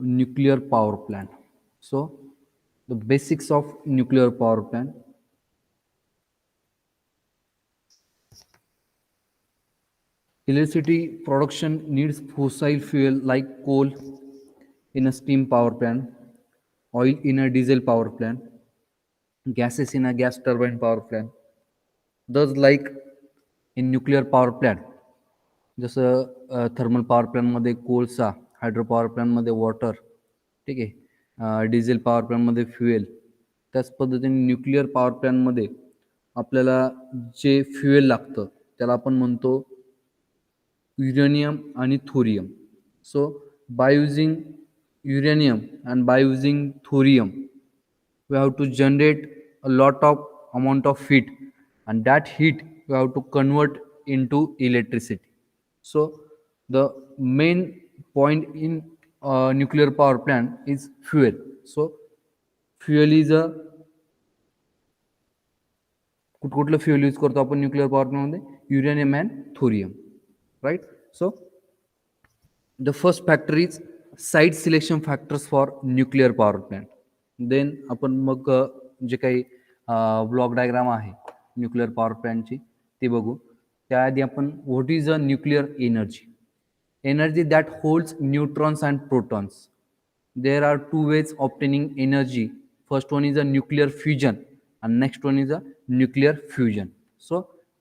nuclear power plant. So the basics of nuclear power plant. Electricity production needs fossil fuel like coal in a steam power plant, oil in a diesel power plant, gases in a gas turbine power plant. Thus, like in nuclear power plant, जसं thermal power प्लॅनमध्ये कोळसा, hydro power प्लॅनमध्ये water, ठीक आहे, diesel power प्लॅनमध्ये fuel. त्याच पद्धतीने nuclear power प्लॅनमध्ये आपल्याला जे फ्युएल लागतं त्याला आपण म्हणतो युरेनियम आणि thorium. So by using uranium and by using thorium we have to generate a lot of amount of heat, and that heat we have to convert into electricity. So the main point in nuclear power plant is fuel. So fuel is a कुठलं fuel use करतो आपण nuclear power प्लॅनमध्ये? Uranium and thorium, right. So the first factor is site selection factors for nuclear power plant. Then आपण मग जे काही block diagram आहे nuclear power प्लॅनची ते बघू. त्याआधी आपण what is a nuclear energy? Energy that holds neutrons and protons. There are two ways obtaining energy. First one is a nuclear fusion and next one is a nuclear fusion. So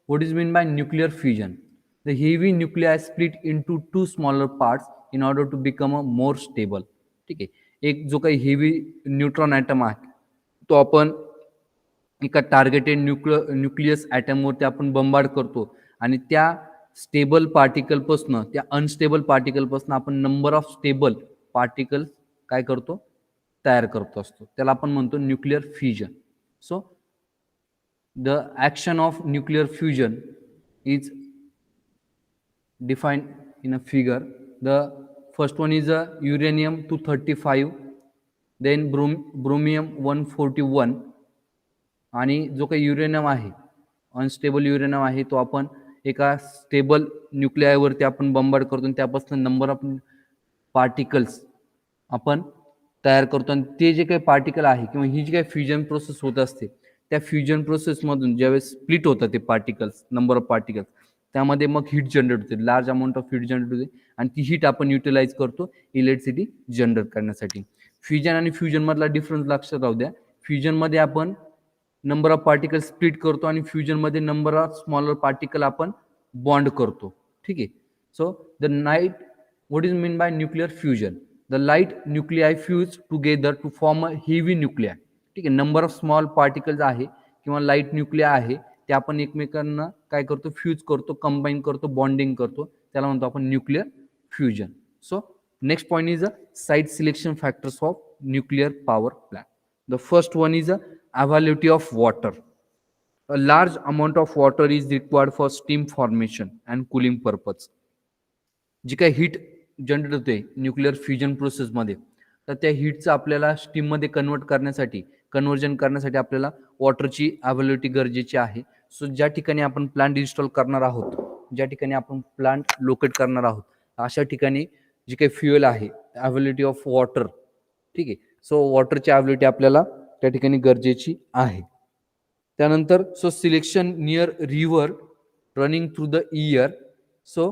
what is meant by nuclear fusion? The heavy nuclei split into two smaller parts in order to become a more stable. ठीक आहे. एक जो काही heavy neutron item आहे तो आपण एका targeted nucleus ॲटमवरती आपण बंबार्ड करतो आणि त्या स्टेबल पार्टिकलपासून त्या अनस्टेबल पार्टिकलपासून आपण नंबर ऑफ स्टेबल पार्टिकल्स काय करतो? तयार करतो असतो. त्याला आपण म्हणतो nuclear fusion. So the action of nuclear fusion is defined in a figure. The first one is a uranium 235, then bromium 141, आणि जो काही युरेनियम आहे अनस्टेबल युरेनियम आहे तो आपण एका स्टेबल न्यूक्लियावरती आपण बंबार्ड करतो आणि त्यापासून नंबर ऑफ पार्टिकल्स आपण तयार करतो. आणि ते जे काही पार्टिकल आहे किंवा ही जी काही फ्युजन प्रोसेस होत असते त्या फ्युजन प्रोसेसमधून ज्यावेळेस स्प्लिट होतात ते पार्टिकल्स, नंबर ऑफ पार्टिकल्स, त्यामध्ये मग हीट जनरेट होते, large amount of heat generate होते आणि ती हीट आपण युटिलाइज करतो इलेक्ट्रिसिटी जनरेट करण्यासाठी. फ्युजन आणि फ्युजन मधला डिफरन्स लक्षात राहू द्या. फ्युजनमध्ये आपण नंबर ऑफ पार्टिकल स्प्लिट करतो आणि फ्युजनमध्ये नंबर ऑफ स्मॉलर पार्टिकल आपण बॉन्ड करतो. ठीक आहे. So the night what is mean by nuclear fusion? The light nuclei fuse together to form a heavy nuclei. ठीक आहे. नंबर ऑफ स्मॉल पार्टिकल्स आहे किंवा लाईट न्यूक्लिआय आहे ते आपण एकमेकांना काय करतो? फ्यूज करतो, कंबाईन करतो, बॉन्डिंग करतो. त्याला म्हणतो आपण nuclear fusion. So next point is a site selection factors of nuclear power plant. The first one is a availability of water. A large amount of water is required for steam formation and cooling purpose. जी काही heat generate होते nuclear fusion प्रोसेसमध्ये तर त्या हीटचं आपल्याला स्टीममध्ये conversion करण्यासाठी आपल्याला वॉटरची availability गरजेची आहे. सो ज्या ठिकाणी आपण प्लांट इन्स्टॉल करणार आहोत, ज्या ठिकाणी आपण प्लांट लोकेट करणार आहोत अशा ठिकाणी जी काही फ्युएल आहे अवेलेबिलिटी ऑफ वॉटर, ठीक आहे. सो वॉटरची अवेलेबिलिटी आपल्याला त्या ठिकाणी गरजेची आहे. त्यानंतर so selection near river running through the year. So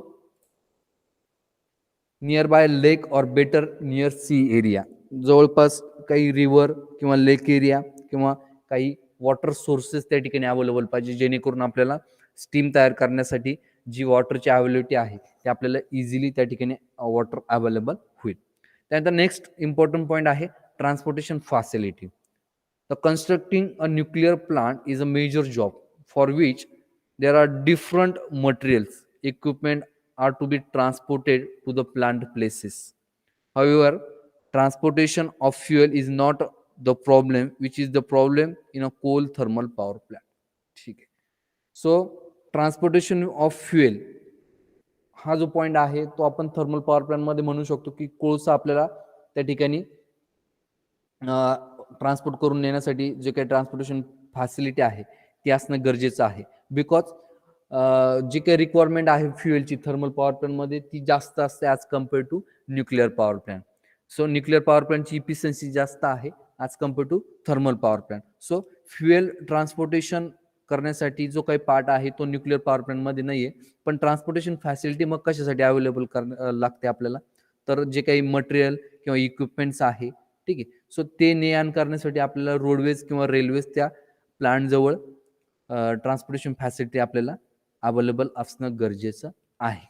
nearby lake और बेटर नियर सी एरिया. जवळपास काही रिव्हर किंवा लेक एरिया किंवा काही वॉटर सोर्सेस त्या ठिकाणी अवेलेबल पाहिजे जेणेकरून आपल्याला स्टीम तयार करण्यासाठी जी वॉटरची अवेलेबिलिटी आहे ते आपल्याला इझिली त्या ठिकाणी वॉटर अवेलेबल होईल. त्यानंतर नेक्स्ट इम्पॉर्टंट पॉईंट आहे transportation facility. The constructing a nuclear plant is a major job for which there are different materials, equipment are to be transported to the plant places. However, transportation of fuel is not the problem, which is the problem in a coal thermal power plant. ठीक आहे. So transportation of fuel हा जो point आहे तो आपण thermal power प्लांटमध्ये म्हणू शकतो की कोळसा आपल्याला त्या ठिकाणी ट्रान्सपोर्ट करून नेण्यासाठी जे काही ट्रान्सपोर्टेशन फॅसिलिटी आहे ती असणं गरजेचं आहे. बिकॉज जी काही रिक्वायरमेंट आहे फ्युएलची थर्मल पॉवर प्लांटमध्ये ती जास्त असते as compare to nuclear power plant. So nuclear power प्लांटची इफिशियन्सी जास्त आहे as compare to thermal power plant. So fuel transportation करण्यासाठी जो काही पार्ट आहे तो न्यूक्लिअर पॉवर प्लांटमध्ये नाही आहे. पण ट्रान्सपोर्टेशन फॅसिलिटी मग कशासाठी अवेलेबल लागते आपल्याला, तर जे काही मटेरियल किंवा इक्विपमेंट्स आहे, ठीक आहे, सो ते ने आण करण्यासाठी आपल्याला रोडवेज किंवा रेल्वेज त्या प्लांटजवळ ट्रान्सपोर्टेशन फॅसिलिटी आपल्याला अवेलेबल असणं गरजेचं आहे.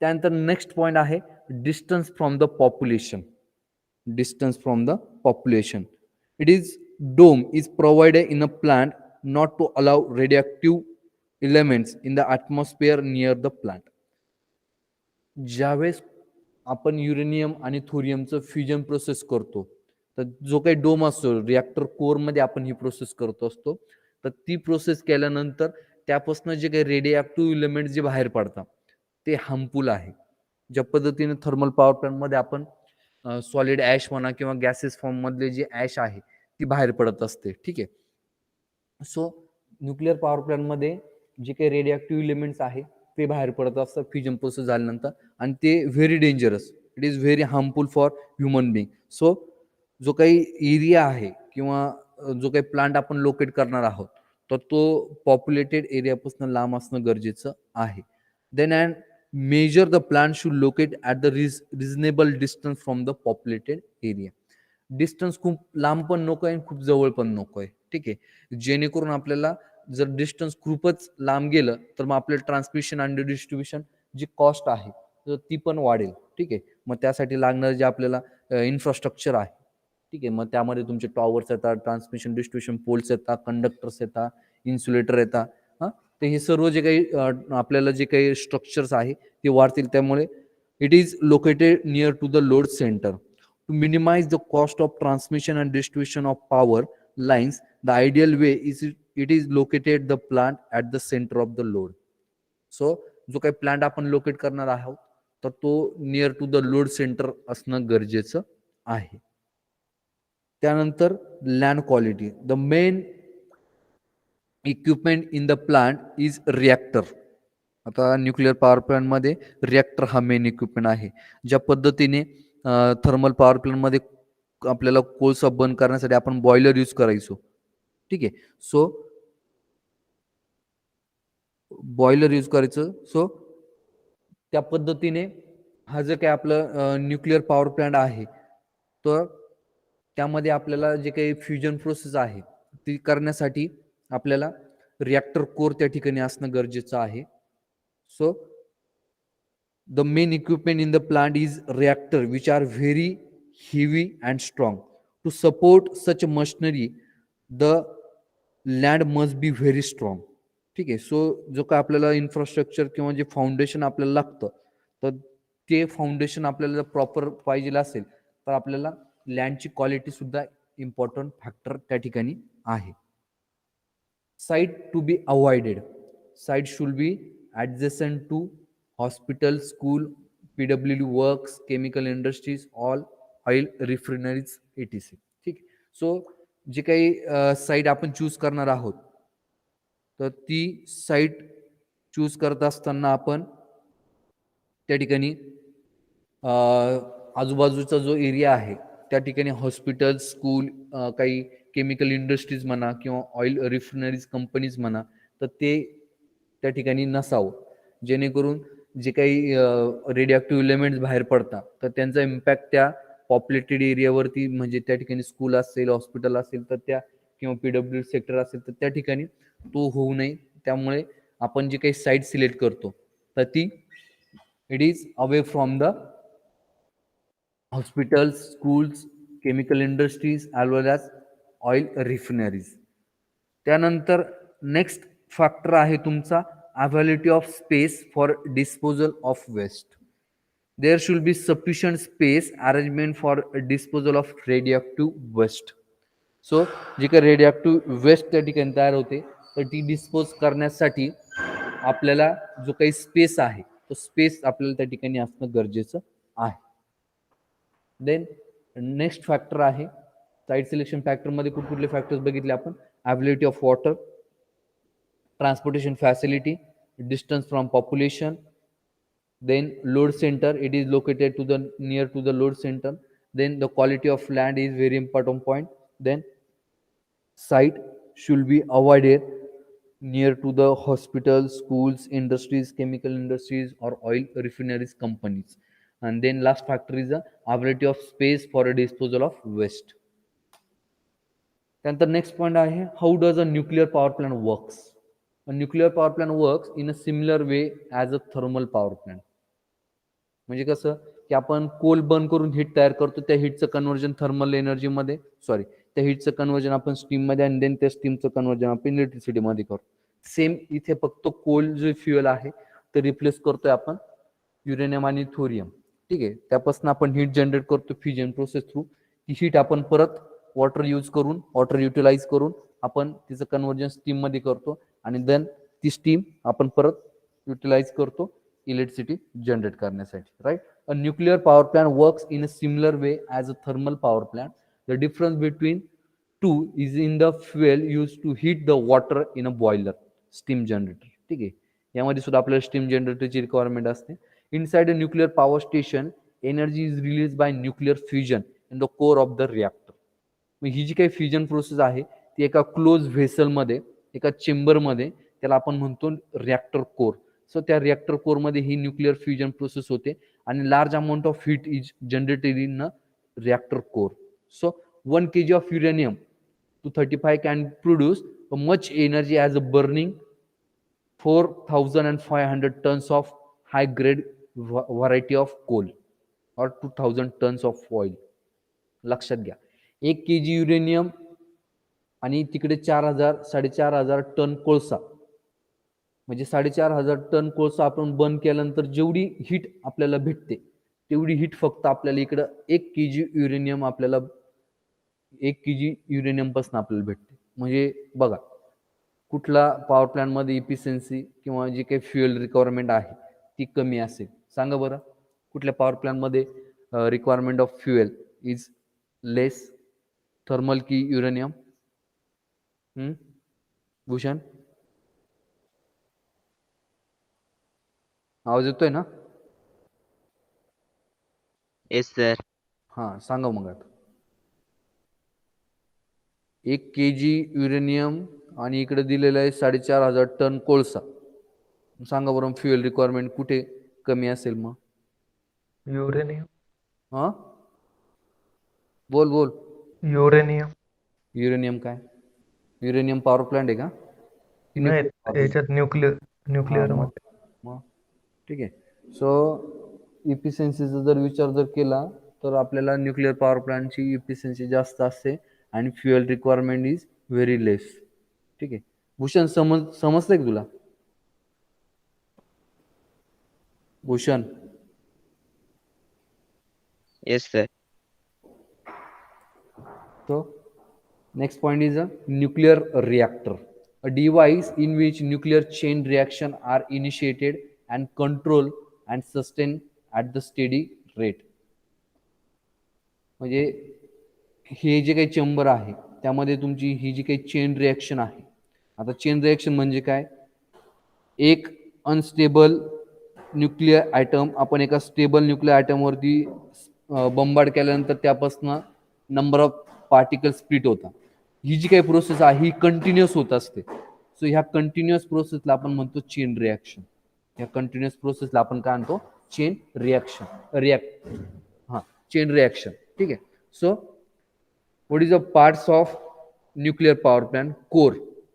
त्यानंतर नेक्स्ट पॉईंट आहे distance from the population. Distance from the population. It is dome is provided in a plant not to allow radioactive elements in the atmosphere near the plant. ज्यावेळेस आपण uranium आणि थोरियमचं fusion process करतो, तर जो काही dome असतो reactor कोअरमध्ये आपण ही प्रोसेस करत असतो, तर ती प्रोसेस केल्यानंतर त्यापासून जे काही रेडिओ एलिमेंट जे बाहेर पडतात ते हार्मफुल आहे. ज्या पद्धतीने थर्मल पॉवर प्लांटमध्ये आपण सॉलिड ॲश म्हणा किंवा गॅसेस फॉर्म मधले जे ॲश आहे ती बाहेर पडत असते, ठीक आहे. सो न्यूक्लिअर पॉवर प्लांटमध्ये जे काही रेडिओ एलिमेंट्स आहे ते बाहेर पडत असतात फ्युजन प्रोसेस झाल्यानंतर, आणि ते very dangerous, it is very harmful for human being. So जो काही एरिया आहे किंवा जो काही प्लांट आपण लोकेट करणार आहोत तर तो पॉप्युलेटेड एरियापासून लांब असणं गरजेचं आहे. Then and major the plant should locate at the reasonable distance from the populated area. Distance खूप लांब पण नको आहे, खूप जवळ पण नको आहे, ठीक आहे. जेणेकरून आपल्याला जर डिस्टन्स खूपच लांब गेलं तर मग आपलं ट्रान्समिशन आणि डिस्ट्रीब्युशन जी कॉस्ट आहे तर ती पण वाढेल, ठीक आहे. मग त्यासाठी लागणारं जे आपल्याला इन्फ्रास्ट्रक्चर आहे, ठीक आहे, मग त्यामध्ये तुमचे टॉवर्स येतात, ट्रान्समिशन डिस्ट्रीब्युशन पोल्स येतात, कंडक्टर्स येतात, इन्सुलेटर येतात, हां, तर हे सर्व जे काही आपल्याला जे काही स्ट्रक्चर्स आहे ते वाढतील. त्यामुळे it is located near to the load centre. To minimise the cost of transmission and distribution of power lines, the ideal way is it is located the plant at the centre of the load. So जो काही plant आपण locate करणार आहोत तर तो near to the load centre असणं गरजेचं आहे. त्यानंतर land quality. The main equipment in the plant is reactor. आता न्यूक्लिअर पॉवर प्लांटमध्ये रिॲक्टर हा मेन इक्विपमेंट आहे. ज्या पद्धतीने थर्मल पॉवर प्लांटमध्ये आपल्याला कोळसा बर्न करण्यासाठी आपण बॉयलर यूज करायचो, ठीक आहे. सो बॉयलर यूज करायचं. सो त्या पद्धतीने हा जे काही आपलं न्यूक्लिअर पॉवर प्लांट आहे तर त्यामध्ये आपल्याला जे काही फ्युजन प्रोसेस आहे ती करण्यासाठी आपल्याला रिॲक्टर कोर त्या ठिकाणी असणं गरजेचं आहे. So the main equipment in the plant is reactor which are very heavy and strong. To support such machinery the land must be very strong, ठीक आहे. सो जो काय आपल्याला इन्फ्रास्ट्रक्चर किंवा जे फाउंडेशन आपल्याला लागतं तर ते फाउंडेशन आपल्याला प्रॉपर पाहिजे असेल तर आपल्याला लँडची क्वालिटी सुद्धा इम्पॉर्टंट फॅक्टर त्या ठिकाणी आहे. Site to be avoided. Site should be adjacent to hospital, school, PWD works, chemical industries, all oil refineries etc. ठीक. सो जे काही साईट आपण चूज करणार आहोत तर ती साईट चूज करत असताना आपण त्या ठिकाणी आजूबाजूचा जो एरिया आहे त्या ठिकाणी हॉस्पिटल, स्कूल, काही केमिकल इंडस्ट्रीज म्हणा किंवा ऑइल रिफायनरीज कंपनीज म्हणा तर ते त्या ठिकाणी नसावं. जेणेकरून जे काही रेडिओ एलिमेंट्स बाहेर पडतात तर त्यांचा इम्पॅक्ट त्या पॉप्युलेटेड एरियावरती, म्हणजे त्या ठिकाणी स्कूल असेल, हॉस्पिटल असेल तर त्या, किंवा PWD सेक्टर असेल तर त्या ठिकाणी तो होऊ नये. त्यामुळे आपण जी काही साईट सिलेक्ट करतो तर ती it is away from the hospitals, schools, chemical industries as well as oil refineries. त्यानंतर नेक्स्ट फॅक्टर आहे तुमचा availability of space for disposal of waste. There should be sufficient space arrangement for disposal of radio waste. So जी काही radio waste त्या ठिकाणी तयार होते तर ती डिस्पोज करण्यासाठी आपल्याला जो काही स्पेस आहे तो स्पेस आपल्याला त्या ठिकाणी असणं गरजेचं आहे. देन नेक्स्ट फॅक्टर आहे साईट सिलेक्शन फॅक्टरमध्ये कुठले फॅक्टर्स बघितले आपण. Availability of water, transportation facility, distance from population, then load center, it is located to the near to the load center, Then the quality of land is very important point. Then site should be avoided near to the hospitals, schools, industries, chemical industries, or oil refineries companies. And then last factor is the availability of space for a disposal of waste. त्यानंतर next point आहे, how does a nuclear power plant works. A nuclear power plant works in a similar way as a thermal power plant. म्हणजे कसं की आपण Coal burn करून heat तयार करतो, त्या हीटचं कन्व्हर्जन थर्मल एनर्जीमध्ये, सॉरी, त्या हीटचं कन्व्हर्जन आपण स्टीममध्ये, आणि देन त्या स्टीमचं कन्व्हर्जन आपण इलेक्ट्रिसिटीमध्ये करतो. सेम इथे फक्त कोल जे फ्युएल आहे ते रिप्लेस करतोय आपण युरेनियम आणि थोरियम. ठीक आहे, त्यापासून आपण हीट जनरेट करतो फ्युजन प्रोसेस थ्रू. ती हीट आपण परत वॉटर यूज करून, वॉटर युटिलाइज करून आपण तिचं कन्व्हर्जन स्टीममध्ये करतो, आणि देन ती स्टीम आपण परत युटिलाइज करतो इलेक्ट्रिसिटी जनरेट करण्यासाठी. Right. A nuclear power plant works in a similar way as a thermal power plant. The difference between two is in the fuel use to heat the water in a boiler, steam generator. ठीक आहे, यामध्ये सुद्धा आपल्याला steam जनरेटरची requirement असते. Inside a nuclear power station energy is release by nuclear fusion in the core of the reactor. ही जी काही फ्युजन प्रोसेस आहे ती एका क्लोज व्हेसलमध्ये, एका चेंबरमध्ये, त्याला आपण म्हणतो रिॲक्टर कोर. सो त्या रिॲक्टर कोरमध्ये ही न्यूक्लिअर फ्युजन प्रोसेस होते, आणि large amount of heat is generated in a reactor core. So 1 kg of uranium 235 can produce much energy as a burning 4,500 tons of high grade variety of coal or 2,000 tons of oil. लक्षात घ्या, 1 kg uranium आणि तिकडे 4,000-4,500 ton कोळसा, म्हणजे 4,500 ton कोळसा आपण burn केल्यानंतर जेवढी हीट आपल्याला भेटते तेवढी हीट फक्त आपल्याला इकडं 1 kg युरेनियम आपल्याला 1 kg युरेनियम पासून आपल्याला भेटते. म्हणजे बघा, कुठला पॉवर प्लांटमध्ये इफिशियन्सी किंवा जी काही फ्युएल रिक्वायरमेंट आहे ती कमी असेल, सांगा बरं. कुठल्या पॉवर प्लांटमध्ये requirement of fuel is less, thermal की युरेनियम? भूषण, आवाज येतोय ना? Yes sir. हां, सांगा मग आता. 1 kg युरेनियम आणि इकडे दिलेलं आहे 4,500 टन कोळसा. सांगा बरं फ्युएल रिक्वायरमेंट कुठे कमी असेल मग? युरेनियम. हां, बोल बोल. युरेनियम. युरेनियम काय? युरेनियम पॉवर प्लांट आहे का? की नाही, nuclear power plant? याच्यात न्यूक्लिअर हां, मग न्यूक्लिअरमध्ये. मग ठीक आहे. सो इफिशियन्सीचा जर विचार जर केला तर आपल्याला न्यूक्लिअर पॉवर प्लांटची इफिशियन्सी जास्त असते आणि फ्युएल रिक्वायरमेंट इज व्हेरी लेस. ठीक आहे. भूषण, समजतंय का तुला? Bhushan, yes sir. so next point is a nuclear reactor, a device in which nuclear chain reaction are initiated and controlled and sustained at the steady rate. म्हणजे हे जे काही चेंबर आहे त्यामध्ये तुमची ही जी काही चेन रिॲक्शन आहे. आता चेन रिॲक्शन म्हणजे काय? एक अनस्टेबल न्यूक्लिअर आयटम आपण एका स्टेबल न्यूक्लिअर आयटमवरती बंबार्ड केल्यानंतर त्यापासून नंबर ऑफ पार्टिकल स्प्लिट होतात. ही जी काही प्रोसेस आहे ही कंटिन्युअस होत असते. सो ह्या कंटिन्युअस प्रोसेसला आपण म्हणतो चेन रिॲक्शन. ह्या कंटिन्युअस प्रोसेसला आपण काय म्हणतो? Chain reaction. Chain reaction. ठीक आहे. So what is the parts of nuclear power plant?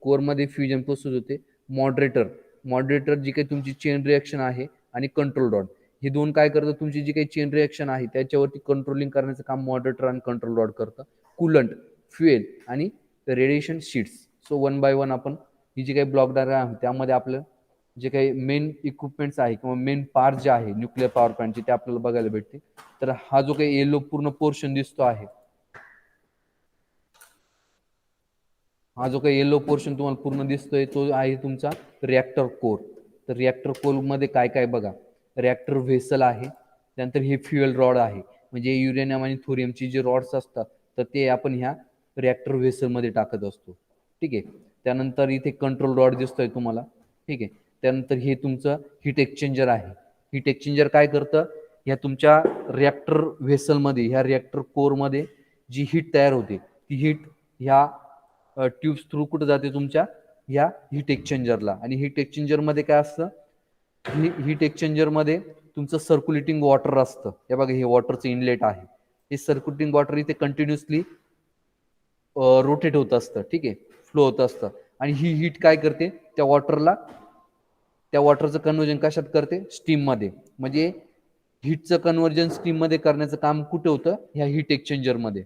कोरमध्ये फ्युजन प्रोसेस होते. मॉडरेटर जी काही तुमची चेन रिॲक्शन आहे, आणि कंट्रोल रॉड, हे दोन काय करतात? तुमची जी काही चेन रिॲक्शन आहे त्याच्यावरती कंट्रोलिंग करण्याचं काम मॉडरेटर आणि कंट्रोल रॉड करतं. कूलंट, फ्युएल आणि radiation sheets. So one by one आपण ही जी काही ब्लॉक डायग्राम आहे त्यामध्ये आपलं जे काही मेन इक्विपमेंट्स आहे किंवा मेन पार्ट जे आहे न्यूक्लिअर पॉवर प्लांटचे ते आपल्याला बघायला भेटते. तर हा जो काही येलो पूर्ण पोर्शन दिसतो आहे, हा जो काही येलो पोर्शन तुम्हाला पूर्ण दिसतोय तो आहे तुमचा रिॲक्टर कोर. तर रिॲक्टर कोरमध्ये काय काय बघा, रिॲक्टर व्हेसल आहे, त्यानंतर हे फ्युएल रॉड आहे, म्हणजे युरेनियम आणि थोरियमची जे रॉड्स असतात तर ते आपण ह्या रिॲक्टर व्हेसलमध्ये टाकत असतो. ठीक आहे. त्यानंतर इथे कंट्रोल रॉड दिसतोय तुम्हाला. ठीक आहे. त्यानंतर हे तुमचं हीट एक्सचेंजर आहे. हीट एक्सचेंजर काय करतं? ह्या तुमच्या रिॲक्टर व्हेसलमध्ये, ह्या रिॲक्टर कोरमध्ये जी हीट तयार होते, ती हीट ह्या ट्यूब्स थ्रू कुठं जाते, तुमच्या ह्या हीट एक्सचेंजरला. आणि हीट एक्सचेंजरमध्ये काय असतं, हीट एक्सचेंजरमध्ये तुमचं सर्क्युलेटिंग वॉटर असतं. हे बघा, हे वॉटरचं इनलेट आहे. हे सर्क्युलेटिंग वॉटर इथे कंटिन्युअसली रोटेट होत असतं, ठीक आहे, फ्लो होत असतं. आणि ही हीट काय करते, त्या वॉटरचं कन्वर्जन कशात करते, स्टीममध्ये. म्हणजे हीटचं कन्वर्जन स्टीममध्ये करण्याचं काम कुठे होतं, ह्या हीट एक्सचेंजरमध्ये,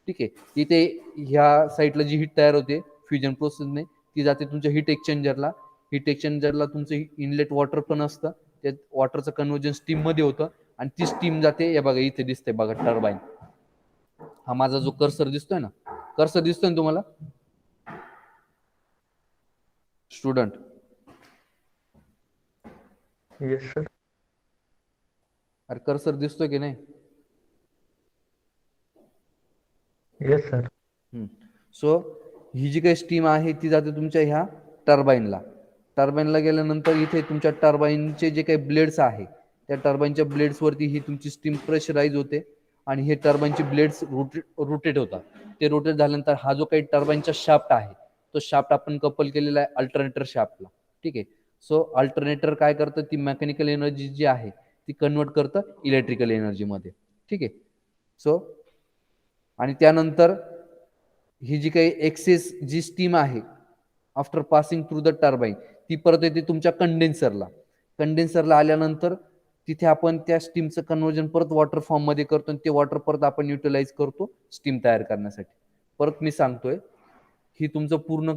ठीक आहे. इथे ह्या साईडला जी हीट तयार होते फ्युजन प्रोसेसने, ती जाते तुमच्या हीट एक्सचेंजरला. हीट एक्सचेंजरला तुमचं इनलेट वॉटर पण असतं, त्या वॉटरचं कन्वर्जन स्टीममध्ये होतं. आणि ती स्टीम जाते, हे बघा इथे दिसते बघा टर्बाईन. हा माझा जो कर्सर दिसतोय ना, कर्सर दिसतोय ना तुम्हाला स्टुडंट? Yes sir. अरे कर्सर दिसतोय की नाही? Yes sir. सो ही जी काही स्टीम आहे ती जाते तुमच्या ह्या टर्बाईनला. टर्बाईनला गेल्यानंतर इथे तुमच्या टर्बाईनचे जे काही ब्लेड्स आहे, त्या टर्बाईनच्या ब्लेड्सवरती ही तुमची स्टीम प्रेशराईज होते. आणि हे टर्बाईनचे ब्लेड्स रोटेट होतात. ते रोटेट झाल्यानंतर हा जो काही टर्बाईनचा शाफ्ट आहे, तो शाफ्ट आपण कपल केलेला आहे अल्टरनेटर शाफ्टला, ठीक आहे. सो अल्टरनेटर काय करतं, ती मेकॅनिकल एनर्जी जी आहे ती कन्वर्ट करतं इलेक्ट्रिकल एनर्जीमध्ये, ठीक आहे. सो आणि त्यानंतर ही जी काही एक्सेस जी स्टीम आहे after passing through the turbine, ती परत येते तुमच्या कंडेन्सरला आल्यानंतर तिथे आपण त्या स्टीमचं कन्वर्जन परत वॉटर फॉर्ममध्ये करतो. आणि ते वॉटर परत आपण युटिलाइज करतो स्टीम तयार करण्यासाठी. परत मी सांगतोय, ही तुमचं पूर्ण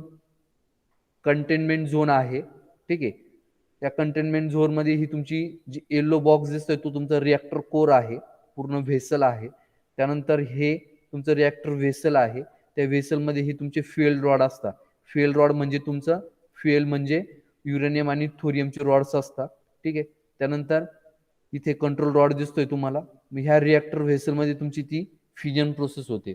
कंटेनमेंट झोन आहे, ठीक आहे. त्या कंटेनमेंट झोनमध्ये ही तुमची जी येलो बॉक्स दिसतोय, तो तुमचा रिॲक्टर कोर आहे, पूर्ण व्हेसल आहे. त्यानंतर हे तुमचं रिॲक्टर व्हेसल आहे. त्या व्हेसलमध्ये ही तुमचे फ्युएल रॉड असतात. फ्युएल रॉड म्हणजे तुमचं फ्युएल म्हणजे युरेनियम आणि थोरियमचे रॉड्स असतात, ठीक आहे. त्यानंतर इथे कंट्रोल रॉड दिसतोय तुम्हाला. ह्या रिॲक्टर व्हेसलमध्ये तुमची ती फ्युजन प्रोसेस होते.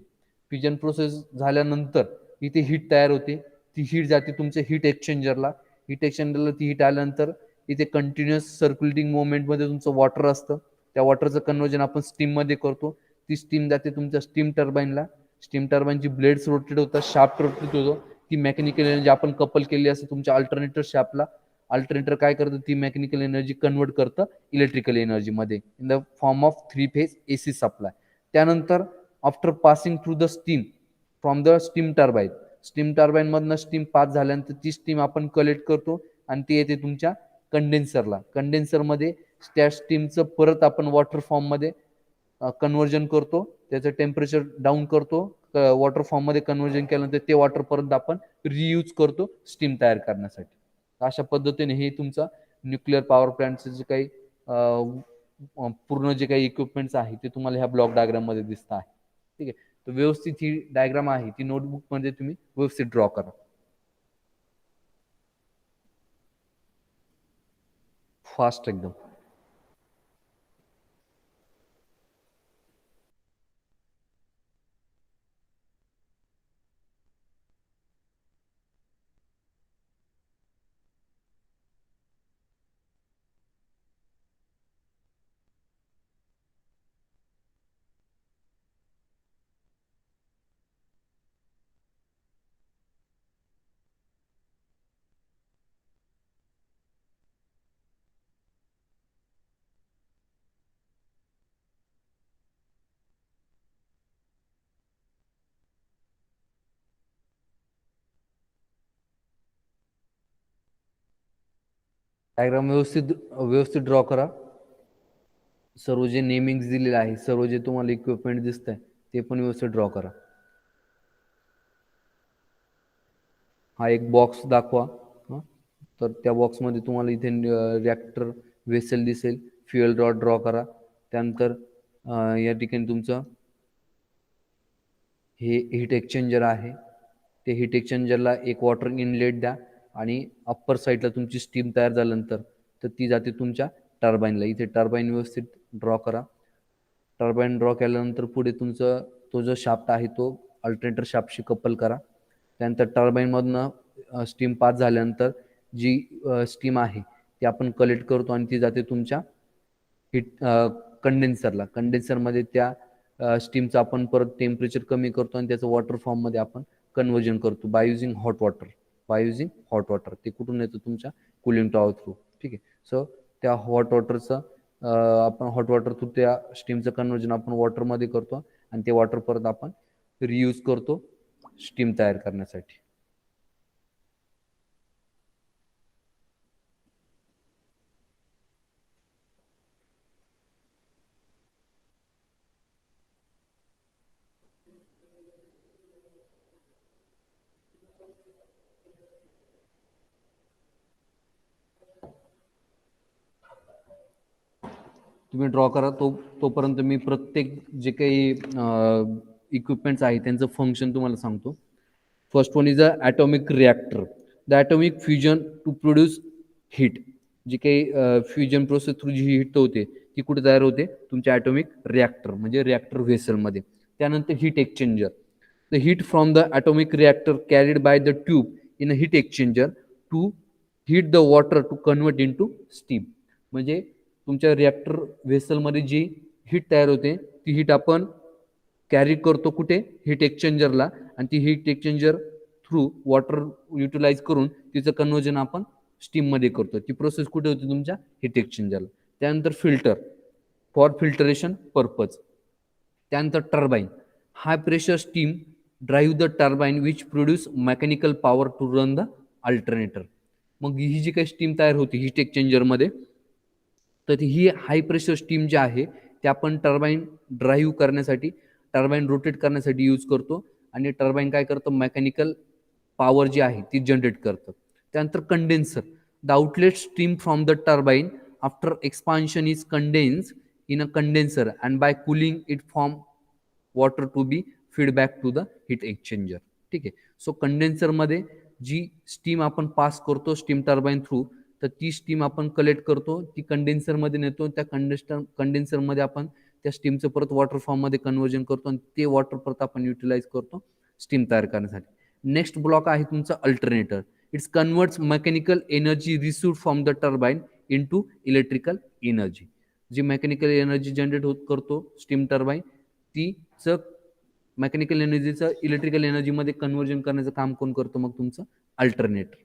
फ्युजन प्रोसेस झाल्यानंतर इथे हीट तयार होते. ती हीट जाते तुमच्या हीट एक्सचेंजरला. हीट एक्सचेंजरला ती हीट आल्यानंतर इथे कंटिन्युअस सर्क्युलेटिंग मुवमेंटमध्ये तुमचं वॉटर असतं. त्या वॉटरचं कन्वर्जन आपण स्टीममध्ये करतो. ती स्टीम जाते तुमच्या स्टीम टर्बाईनला. स्टीम टर्बाईनची ब्लेड्स रोटेट होतात, शाफ्ट रोटेट होतो. ती मेकॅनिकल एनर्जी आपण कपल केली असते तुमच्या अल्टरनेटर शाफ्टला. अल्टरनेटर काय करतं, ती मेकॅनिकल एनर्जी कन्वर्ट करतं इलेक्ट्रिकल एनर्जीमध्ये in the form of 3 phase AC supply. त्यानंतर after passing through the steam from the steam टर्बाईनमधनं स्टीम पास झाल्यानंतर ती स्टीम आपण कलेक्ट करतो आणि ती येते तुमच्या कंडेन्सरमध्ये. त्या स्टीमचं परत आपण वॉटर फॉर्ममध्ये कन्वर्जन करतो, त्याचं टेम्परेचर डाऊन करतो. वॉटर फॉर्ममध्ये कन्वर्जन केल्यानंतर ते वॉटर परत आपण रियूज करतो स्टीम तयार करण्यासाठी. अशा पद्धतीने हे तुमचा न्यूक्लिअर पॉवर प्लांटचं जे काही पूर्ण जे काही इक्विपमेंट्स आहे ते तुम्हाला ह्या ब्लॉक डायग्राम मध्ये दिसत आहे, ठीक आहे. तर व्यवस्थित ही डायग्राम आहे ती नोटबुक मध्ये तुम्ही व्यवस्थित ड्रॉ करा, फास्ट एकदम. डायग्राम व्यवस्थित व्यवस्थित ड्रॉ करा. सर्व जे नेमिंग दिलेले आहे, सर्व जे तुम्हाला इक्विपमेंट दिसत आहे ते पण व्यवस्थित ड्रॉ करा. हा एक बॉक्स दाखवा. तर त्या बॉक्समध्ये तुम्हाला इथे रिॲक्टर व्हेसल दिसेल. फ्युएल रॉड ड्रॉ करा. त्यानंतर या ठिकाणी तुमचं हे हीट एक्सचेंजर आहे. ते हीट एक्सचेंजरला एक वॉटर इनलेट द्या आणि अप्पर साईडला तुमची स्टीम तयार झाल्यानंतर तर ती जाते तुमच्या टर्बाईनला. इथे टर्बाईन व्यवस्थित ड्रॉ करा. टर्बाईन ड्रॉ केल्यानंतर पुढे तुमचं तो जो शाफ्ट आहे तो अल्टरनेटर शाफ्टशी कपल करा. त्यानंतर टर्बाईनमधनं स्टीम पास झाल्यानंतर जी स्टीम आहे ती आपण कलेक्ट करतो आणि ती जाते तुमच्या हीट कंडेन्सरला. कंडेन्सरमध्ये त्या स्टीमचं आपण परत टेम्परेचर कमी करतो आणि त्याचं वॉटर फॉर्ममध्ये आपण कन्वर्जन करतो बाय युझिंग हॉट वॉटर. ते कुठून येतं? तुमच्या कुलिंग टॉवर थ्रू. ठीक आहे. सो त्या हॉट वॉटरचं आपण हॉट वॉटर थ्रू त्या स्टीमचं कन्वर्जन आपण वॉटरमध्ये करतो आणि ते वॉटर परत आपण रियूज करतो स्टीम तयार करण्यासाठी. तुम्ही ड्रॉ करा. तोपर्यंत मी प्रत्येक जे काही इक्विपमेंट्स आहे त्यांचं फंक्शन तुम्हाला सांगतो. First one is a atomic reactor. The atomic fusion to produce heat. जी काही फ्युजन प्रोसेस थ्रू जी हीट होते ती कुठे तयार होते? तुमच्या ॲटॉमिक रिॲक्टर म्हणजे रिॲक्टर व्हेसलमध्ये. त्यानंतर heat exchanger. The heat from the atomic reactor carried by the tube in a heat exchanger to heat the water to convert in to steam. म्हणजे तुमच्या रिॲक्टर व्हेसलमध्ये जी हीट तयार होते ती हीट आपण carry करतो कुठे? हीट एक्सचेंजरला. आणि ती heat exchanger through water utilise करून तिचं कन्वर्जन आपण स्टीममध्ये करतो. ती प्रोसेस कुठे होती? तुमच्या हीट एक्सचेंजरला. त्यानंतर फिल्टर फॉर फिल्टरेशन पर्पज. त्यानंतर turbine. High pressure steam drive the turbine which produce mechanical power to run the alternator. मग ही जी काही स्टीम तयार होती हीट एक्सचेंजरमध्ये तर ही हाय प्रेशर स्टीम जी आहे ते आपण टर्बाईन ड्राईव्ह करण्यासाठी, टर्बाईन रोटेट करण्यासाठी यूज करतो आणि टर्बाईन काय करतं? मेकॅनिकल पॉवर जी आहे ती जनरेट करतं. त्यानंतर condenser. The outlet stream from the turbine after expansion is condense in a condenser and by cooling it form water to be feedback to the heat exchanger. ठीक आहे. So कंडेन्सरमध्ये जी steam आपण pass करतो steam turbine through तर ती steam आपण collect करतो, ती कंडेन्सरमध्ये नेतो. त्या कंडेन्सरमध्ये आपण त्या स्टीमचं परत वॉटर फॉर्ममध्ये कन्वर्जन करतो आणि ते वॉटर परत आपण युटिलाइज करतो स्टीम तयार करण्यासाठी. नेक्स्ट ब्लॉक आहे तुमचा alternator. It's converts mechanical energy received from the turbine in to electrical energy. जी मेकॅनिकल एनर्जी जनरेट करतो स्टीम टर्बाईन तीचं मेकॅनिकल एनर्जीचं इलेक्ट्रिकल एनर्जीमध्ये कन्वर्जन करण्याचं काम कोण करतो? मग तुमचं अल्टरनेटर.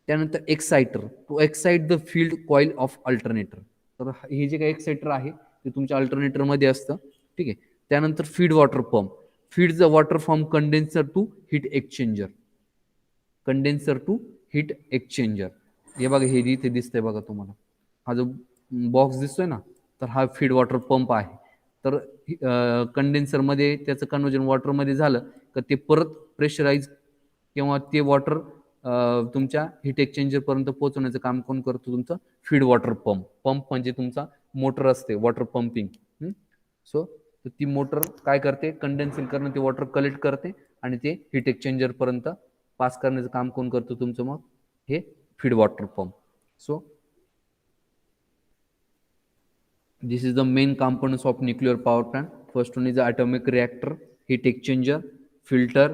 त्यानंतर exciter to excite the field coil of alternator. तर हे जे काही एक्साइटर आहे ते तुमच्या अल्टरनेटरमध्ये असतं. ठीक आहे. त्यानंतर feed water pump feed the water from condenser to heat exchanger. Condenser to heat exchanger. हे बघा, हे इथे दिसतंय बघा तुम्हाला, हा जो बॉक्स दिसतोय ना, तर हा फीड वॉटर पंप आहे. तर कंडेन्सरमध्ये त्याचं कन्वर्जन वॉटरमध्ये झालं तर ते परत प्रेशराईज किंवा ते वॉटर तुमच्या हीट एक्सचेंजरपर्यंत पोहोचवण्याचं काम कोण करतो? तुमचं फीड वॉटर पंप. पंप म्हणजे तुमचा मोटर असते, वॉटर पंपिंग. सो ती मोटर काय करते? कंडेन्सिंग करणं, ते वॉटर कलेक्ट करते आणि ते हीट एक्सचेंजरपर्यंत पास करण्याचं काम कोण करतो? तुमचं मग हे feed water pump. So this is the main components of nuclear power plant. First one is the atomic reactor, heat exchanger, filter,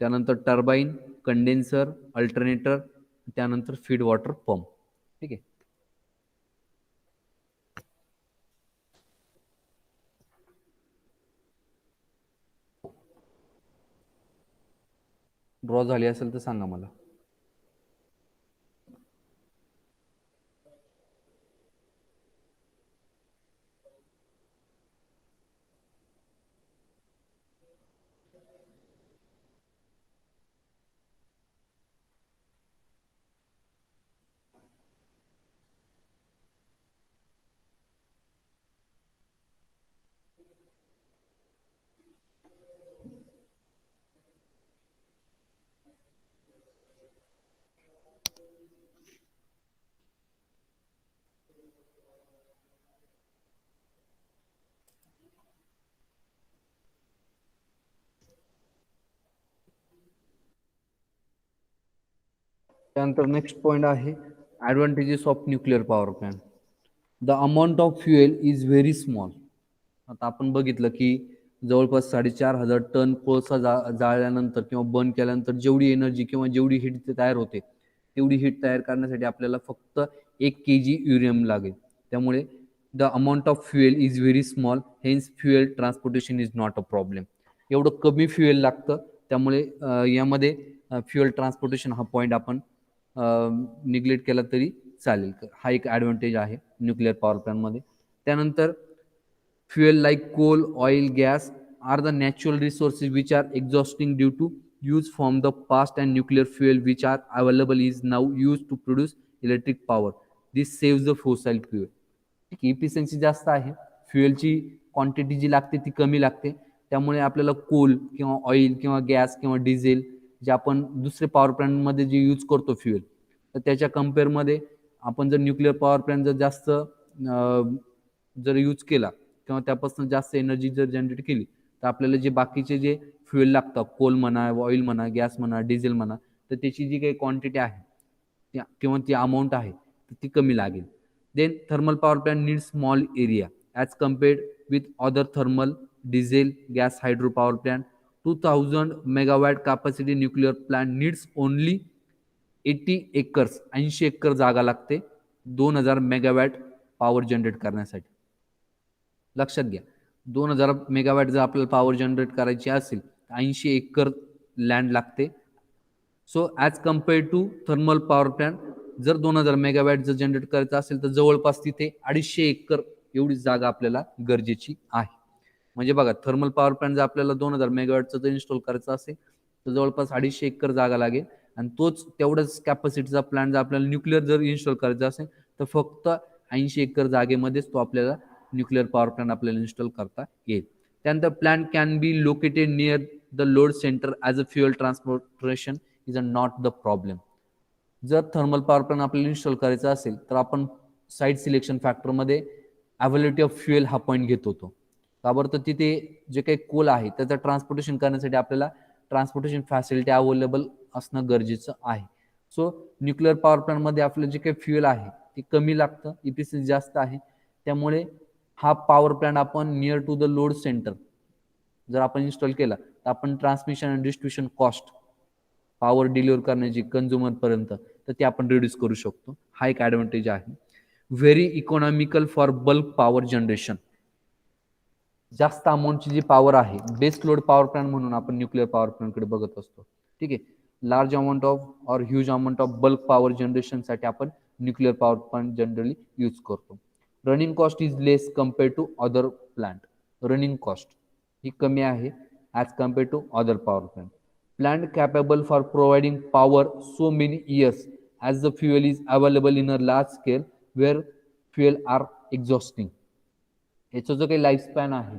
त्यानंतर टर्बाईन, कंडेन्सर, अल्टरनेटर, त्यानंतर फीड वॉटर पंप. ठीक आहे. ड्रॉ झाली असेल तर सांगा मला. त्यानंतर नेक्स्ट पॉईंट आहे advantages of nuclear power plant. The amount of fuel is very small. आता आपण बघितलं की जवळपास 4,500 टन कोळसा जाळल्यानंतर किंवा बर्न केल्यानंतर जेवढी एनर्जी किंवा जेवढी हीट तयार होते तेवढी हीट तयार करण्यासाठी आपल्याला फक्त 1 kg युरेनियम लागेल. त्यामुळे the amount of fuel is very small, hence fuel transportation is not a problem. एवढं कमी फ्युएल लागतं, त्यामुळे यामध्ये फ्युएल ट्रान्सपोर्टेशन हा पॉईंट आपण निग्लेक्ट केला तरी चालेल. हा एक ॲडव्हान्टेज आहे न्यूक्लिअर पॉवर प्लॅनमध्ये. त्यानंतर fuel like coal, oil, gas are the natural resources which are exhausting due to use from the past, and nuclear fuel which are available is now used to produce electric power. This saves the fossil fuel. Efficiency जास्त आहे, फ्युएलची quantity जी लागते ती कमी लागते, त्यामुळे आपल्याला Coal किंवा oil किंवा गॅस किंवा डिझेल जे आपण दुसरे पॉवर प्लॅन्टमध्ये जे यूज करतो फ्युएल, तर त्याच्या कम्पेअरमध्ये आपण जर न्यूक्लिअर पॉवर प्लॅन्ट जर जास्त जर यूज केला किंवा त्यापासून जास्त एनर्जी जर जनरेट केली, तर आपल्याला जे बाकीचे जे फ्युएल लागतं, कोल म्हणा, ऑइल म्हणा, गॅस म्हणा, डिझेल म्हणा, तर त्याची जी काही क्वांटिटी आहे किंवा ती अमाऊंट आहे ती कमी लागेल. Then thermal power plant need small area as compared with other thermal, diesel, gas, hydro power plant. 2000 megawatt capacity nuclear plant needs only 80 acres, 80 acre जागा लागते 2000 मेगावॅट पॉवर जनरेट करण्यासाठी. लक्षात घ्या, 2000 मेगावॅट जर आपल्याला पॉवर जनरेट करायची असेल तर 80 एकर लँड लागते. So as compared to thermal power plant, जर 2000 मेगावॅट जर जनरेट करायचं असेल तर जवळपास तिथे 250 एकर एवढी जागा आपल्याला गरजेची आहे. म्हणजे बघा, थर्मल पॉवर प्लॅन्ट जर आपल्याला 2000 मेगावॅटचं जर इन्स्टॉल करायचं असेल तर जवळपास 250 एकर जागा लागेल, आणि तोच तेवढंच कॅपॅसिटीचा प्लॅन्ट जर आपल्याला न्यूक्लिअर जर इन्स्टॉल करायचा असेल तर फक्त 80 एकर जागेमध्येच तो आपल्याला न्यूक्लिअर पॉवर प्लॅन्ट आपल्याला इन्स्टॉल करता येईल. त्यानंतर plant can be located near the load center as a fuel transportation is a not the problem. जर थर्मल पॉवर प्लॅन्ट आपल्याला इन्स्टॉल करायचा असेल तर आपण साईट सिलेक्शन फॅक्टरमध्ये अवेलेबिलिटी ऑफ फ्युएल हा पॉईंट घेत होतो. का बरं? तर तिथे जे काही कोल आहे त्याचं ट्रान्सपोर्टेशन करण्यासाठी आपल्याला ट्रान्सपोर्टेशन फॅसिलिटी अवेलेबल असणं गरजेचं आहे. सो न्यूक्लिअर पॉवर प्लॅन्टमध्ये आपलं जे काही फ्युएल आहे ते कमी लागतं, इफिशियन्सी जास्त आहे, त्यामुळे हा पॉवर प्लॅन्ट आपण near to the load centre जर आपण इन्स्टॉल केला तर आपण ट्रान्समिशन आणि डिस्ट्रीब्युशन कॉस्ट, पॉवर डिलिव्हर करण्याची कंझ्युमरपर्यंत, तर ते आपण रिड्यूस करू शकतो. हा एक ॲडव्हान्टेज आहे. Very economical for bulk power generation. जास्त अमाऊंटची जी पॉवर आहे, बेस लोड पॉवर प्लॅन्ट म्हणून आपण न्यूक्लिअर पॉवर प्लॅन्टकडे बघत असतो. ठीक आहे, large amount of or huge amount of bulk power जनरेशनसाठी आपण nuclear power plant generally use करतो. Running cost is less compared to other plant. Running cost ही कमी आहे as compared to other power plant. Plant capable for providing power so many years as the fuel is available in a large scale where fuel are exhausting. याचा जो काही life span आहे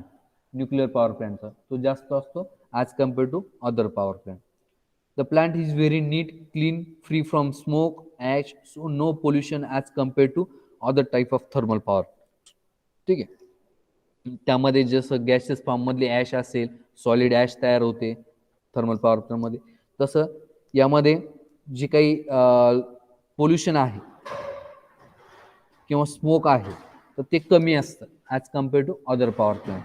nuclear power प्लॅन्टचा तो जास्त असतो as compared to other power plant. The plant is very neat, clean, free from smoke, ash, so no pollution as compared to other type of thermal power. ठीक आहे, त्यामध्ये जसं gases फॉर्ममधली ॲश असेल, सॉलिड ॲश तयार होते thermal power प्लॅन्टमध्ये, तसं यामध्ये जे काही पोल्युशन आहे किंवा स्मोक आहे तर ते कमी असतं as compared to other power plant.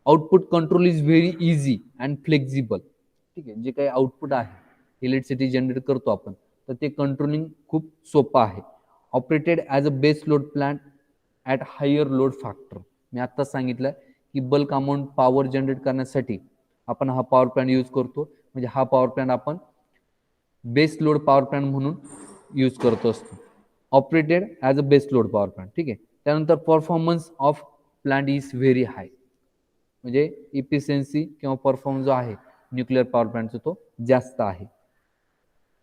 Output control is very easy and flexible. ठीक आहे, जे काही आउटपुट आहे इलेक्ट्रिसिटी जनरेट करतो आपण तर ते कंट्रोलिंग खूप सोपं आहे. Operated as a base load plant at higher load factor. मी आत्ताच सांगितलं की बल्क अमाऊंट पॉवर जनरेट करण्यासाठी आपण हा पॉवर प्लॅन्ट यूज करतो. म्हणजे हा पॉवर प्लॅन्ट आपण बेस लोड पॉवर प्लॅन्ट म्हणून यूज करतो असतो. Operated as a base load power plant. ठीक आहे, त्यानंतर performance of plant is very हाय. म्हणजे इफिशियन्सी किंवा परफॉर्मन्स जो आहे न्यूक्लिअर पॉवर प्लॅन्टचा तो जास्त आहे.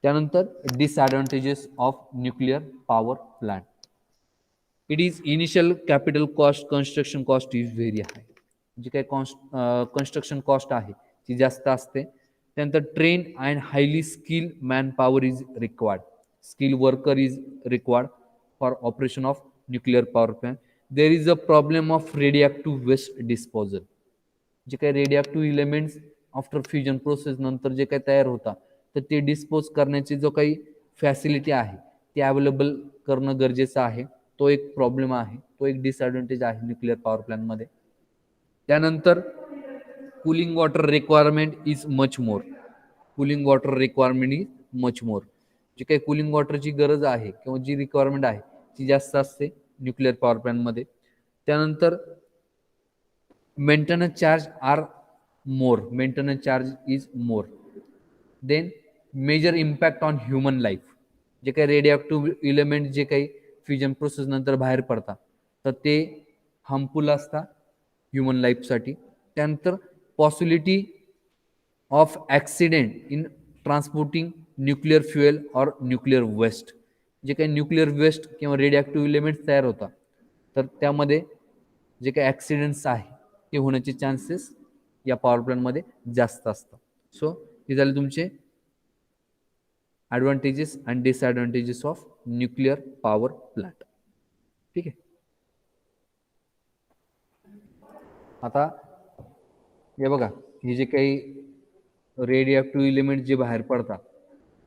त्यानंतर disadvantages of nuclear power plant. It is initial capital cost, construction cost is very high. जी काही कन्स्ट्रक्शन कॉस्ट आहे ती जास्त असते. त्यानंतर train and highly skill man power is required. Skill worker is required for operation of nuclear power plant. There is a problem of radioactive waste disposal. जे काही radioactive elements after fusion process नंतर जे काही तयार होतात तर ते dispose करण्याची जो काही फॅसिलिटी आहे ती अवेलेबल करणं गरजेचं आहे. तो एक प्रॉब्लेम आहे, तो एक डिसएडव्हान्टेज आहे न्यूक्लिअर पॉवर प्लॅन्टमध्ये. त्यानंतर cooling water requirement is much more. Cooling water requirement is much more. जी काही कूलिंग वॉटरची गरज आहे किंवा जी रिक्वायरमेंट आहे ती जास्त असते न्यूक्लिअर पॉवर प्लॅन्टमध्ये. त्यानंतर maintenance charge are more, maintenance charge is more. Then major impact on human life, जे काही रेडिओ इलेमेंट जे काही फ्युजन प्रोसेस नंतर बाहेर पडतात तर ते हार्मफुल असतात ह्युमन लाईफसाठी. त्यानंतर possibility of accident in transporting nuclear fuel or nuclear waste, जे काही न्यूक्लिअर वेस्ट किंवा रेडिओ इलेमेंट्स तयार होतात तर त्यामध्ये जे काही ॲक्सिडेंट्स आहे ते होण्याचे चान्सेस या पॉवर प्लॅनमध्ये जास्त असतात. सो हे झाले तुमचे advantages and disadvantages of nuclear power plant. ठीक आहे. आता हे बघा, हे जे काही रेडिओ इलेमेंट जे बाहेर पडतात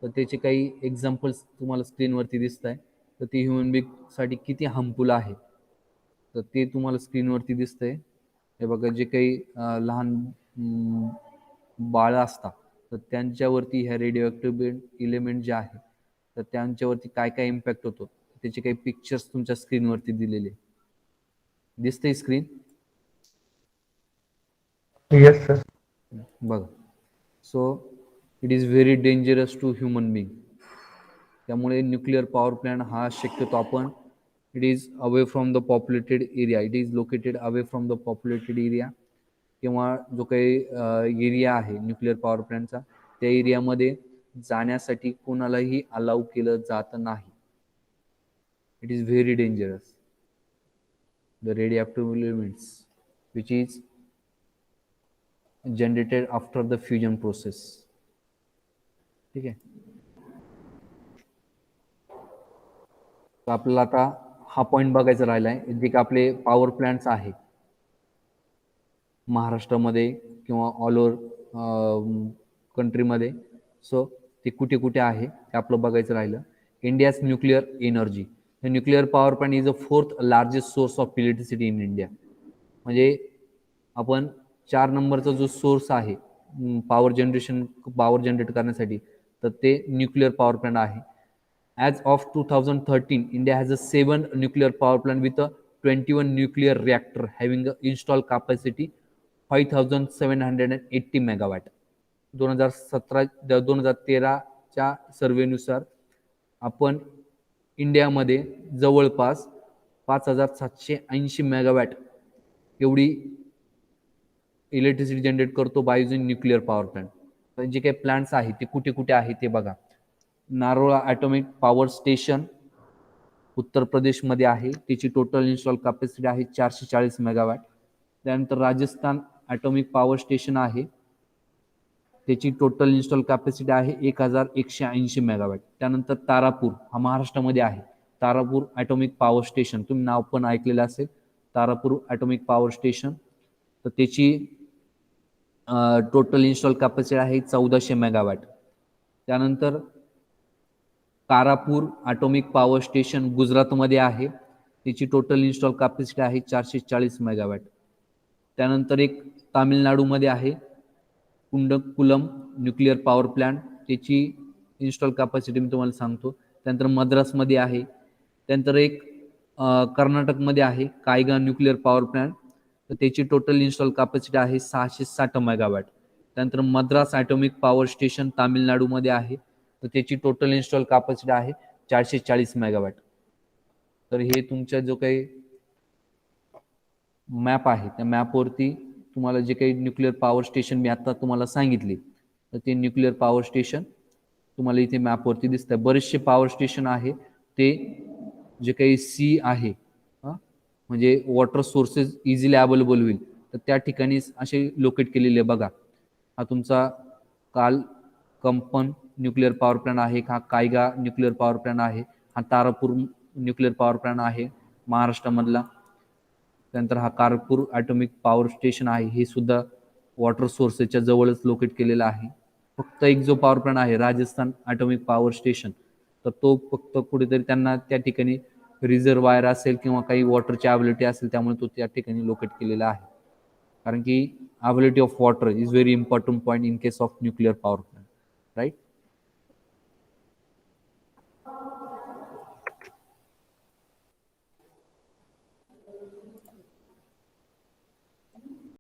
तर त्याचे काही एक्झाम्पल्स तुम्हाला स्क्रीनवरती दिसत आहे. तर ते ह्युमन बीइंगसाठी किती हार्मफुल आहे तर ते तुम्हाला स्क्रीनवरती दिसतंय. हे बघा, जे काही लहान बाळं असतात तर त्यांच्यावरती ह्या रेडिओ इलेमेंट जे आहे तर त्यांच्यावरती काय काय इम्पॅक्ट होतो त्याचे काही पिक्चर्स तुमच्या स्क्रीनवरती दिलेले दिसतंय स्क्रीन. Yes, sir. बघा, so it is very dangerous to human being. त्यामुळे न्यूक्लिअर पॉवर प्लॅन्ट हा शक्यतो आपण it is away from the populated area, it is located away from the populated area, किंवा जो काही एरिया आहे न्यूक्लिअर पॉवर प्लॅन्टचा त्या एरियामध्ये जाण्यासाठी कोणालाही अलाउ केलं जात नाही. It is very dangerous. The radio elements which is generated after the fusion process. ठीक आहे. तर आपल्याला आता हा पॉईंट बघायचा राहिला आहे, जे की आपले पॉवर प्लॅन्ट्स आहे महाराष्ट्रामध्ये किंवा ऑल ओव्हर कंट्रीमध्ये. सो ते कुठे कुठे आहे ते आपलं बघायचं राहिलं. India's nuclear energy, the nuclear power plant is a fourth largest source of electricity in India. म्हणजे आपण 4 नंबरचा जो सोर्स आहे पॉवर जनरेट करण्यासाठी तर ते न्यूक्लिअर पॉवर प्लॅन्ट आहे. As of 2013, India has a 7 nuclear power plant with a 21 nuclear reactor having a installed capacity 5,780 megawatt. 2013च्या सर्वेनुसार आपण इंडियामध्ये जवळपास 5,780 मेगावॅट एवढी इलेक्ट्रिसिटी जनरेट करतो by using nuclear power plant. तर जे काही प्लांट्स आहेत ते कुठे कुठे आहे ते बघा. नारोळा ॲटॉमिक पॉवर स्टेशन उत्तर प्रदेशमध्ये आहे, त्याची टोटल इन्स्टॉल कॅपॅसिटी आहे 440 मेगावॅट. त्यानंतर राजस्थान ॲटॉमिक पॉवर स्टेशन आहे, त्याची टोटल इन्स्टॉल कॅपॅसिटी आहे 1180 मेगावॅट. त्यानंतर तारापूर हा महाराष्ट्रामध्ये आहे, तारापूर ॲटॉमिक पॉवर स्टेशन, तुम्ही नाव पण ऐकलेलं असेल तारापूर ॲटॉमिक पॉवर स्टेशन. तर त्याची टोटल इन्स्टॉल कॅपॅसिटी आहे 1400 मेगावॅट. त्यानंतर तारापूर ॲटॉमिक पॉवर स्टेशन गुजरातमध्ये आहे, त्याची टोटल इन्स्टॉल कॅपॅसिटी आहे 440 मेगावॅट. त्यानंतर एक तामिळनाडूमध्ये आहे कुंडकुलम न्यूक्लिअर पॉवर प्लॅन्ट, त्याची इन्स्टॉल कॅपॅसिटी मी तुम्हाला सांगतो. त्यानंतर मद्रासमध्ये आहे. त्यानंतर एक कर्नाटकमध्ये आहे कायगा न्यूक्लिअर पॉवर प्लॅन्ट, तर त्याची टोटल इन्स्टॉल कॅपॅसिटी आहे 660 मेगावॅट. त्यानंतर मद्रास ॲटॉमिक पॉवर स्टेशन तामिळनाडूमध्ये आहे, तर त्याची टोटल इन्स्टॉल कॅपॅसिटी आहे 440 मेगावॅट. तर हे तुमचा जो काही मॅप आहे त्या मॅपवरती तुम्हाला जे काही न्यूक्लिअर पॉवर स्टेशन मी आता तुम्हाला सांगितली तर ते न्यूक्लिअर पॉवर स्टेशन तुम्हाला इथे मॅपवरती दिसत आहे. बरेचसे पॉवर स्टेशन आहे ते जे काही सी आहे म्हणजे वॉटर सोर्सेस इझिली अवेलेबल होईल तर त्या ठिकाणी असे लोकेट केलेले. बघा, हा तुमचा काल कंपन न्यूक्लिअर पॉवर प्लॅन्ट आहे, हा कायगा न्यूक्लिअर पॉवर प्लॅन्ट आहे, हा तारापूर न्यूक्लिअर पॉवर प्लॅन्ट आहे महाराष्ट्रामधला. त्यानंतर हा कारपूर ॲटॉमिक पॉवर स्टेशन आहे, हे सुद्धा वॉटर सोर्सेसच्या जवळच लोकेट केलेला आहे. फक्त एक जो पॉवर प्लॅन्ट आहे राजस्थान ॲटॉमिक पॉवर स्टेशन तर तो फक्त कुठेतरी त्यांना त्या ठिकाणी रिझर्वायर असेल किंवा काही वॉटरची अवेलेबिलिटी असेल त्यामुळे तो त्या ठिकाणी लोकेट केलेला आहे. कारण की availability of water is very important point in case of nuclear power plant, right.